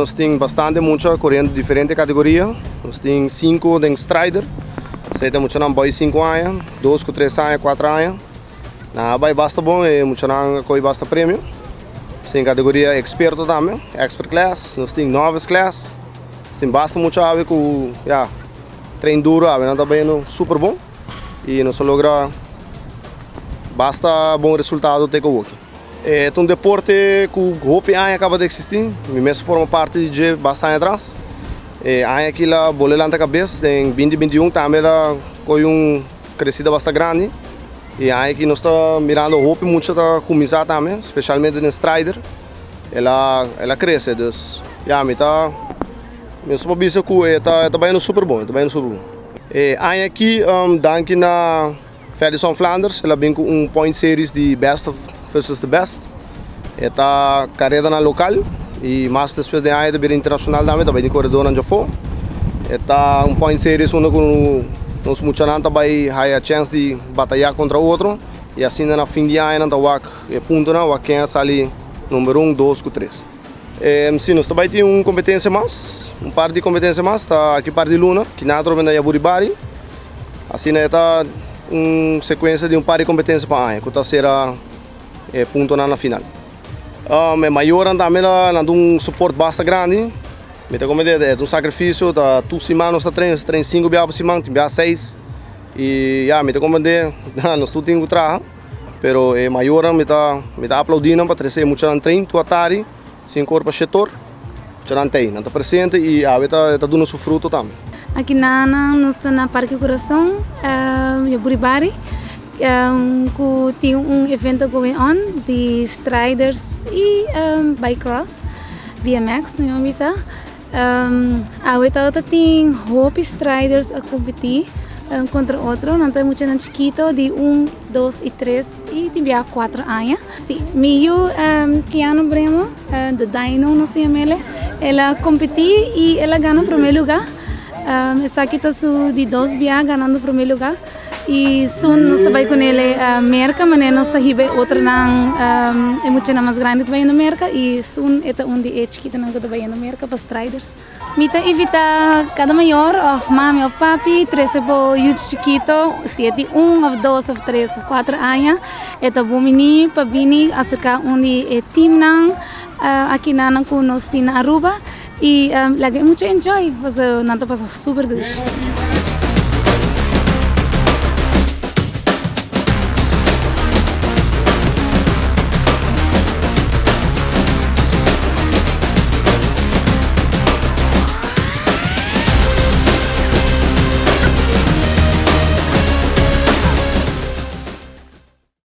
nós temos muita corrente de diferentes categorias. Nós temos 5 de Strider. Você tem muito não boy 5 anos, 2 com 3 anos, 4 anos. Na vai basta bom e muito não coi basta prêmio. Tem categoria experto também, expert class. Nós temos novice class. Tem basta muito ave com treino duro, ave não também no super bom. E nós logra basta bom resultado ter com o é um deporte que o hope acaba de existir. Me mesmo forma parte de bastante atrás. Aqui lá bolelanta cabeça em 2021 também lá foi crescida bastante grande. E aqui nós está mirando o hope muito está começar também, especialmente no Strider. Ela cresce, então me tá me sou bisa que está bem no super bom, está bem no super bom. Aqui danke na Federação Flanders, ela vem com point series de best of versus the best. Esta carreira na local e mais depois de aí de internacional também, também de corredor na Japão. Esta point series onde nós muitos não também há a chance de batalhar contra o outro e assim na fim de ano não tá ponto não, quem é ali número 1, 2, 3. Sim, nós também temos competência mais, par de competência mais, tá aqui par de Luna, que na outra venda é Buribari. Assim está sequência de par de competência para a que tá será ponto na final. É maior também na suporte bastante grande. Me tem como é sacrifício da 2 semanas está treino 5 dias por semana, tem 6 e me tem como nós tudo temos que trabalhar, pero é maior me tá aplaudindo para trazer muito no treino, tu atari, 5 horas para setor, já não está presente e está dando seu fruto também. Aqui nós na Parque Coração, Buribari. Que tem evento going on de striders e bike cross, BMX, não bisa. Agora tem hope striders a competir contra outro, não tem muito chiquito de 1, 2 e 3 e tem 4 anos. Sim, meio que ano bremo do Dino não sei mele, ela competir e ela ganha o primeiro lugar. Essa aqui está de 2 dias ganhando o primeiro lugar. E soon nós também com ele merca, mas nós também outra não é muito mais grande também na merca e soon é onde é chiquita não também na merca para striders. Mita evita cada maior of mami of papi, 13 po youth chiquito, 7, 1 of 2 of 3 of 4 anos, é tá bom menino para bini acerca onde é team não aqui na com nós na Aruba e lagi muito enjoy, mas não tá passa super dush.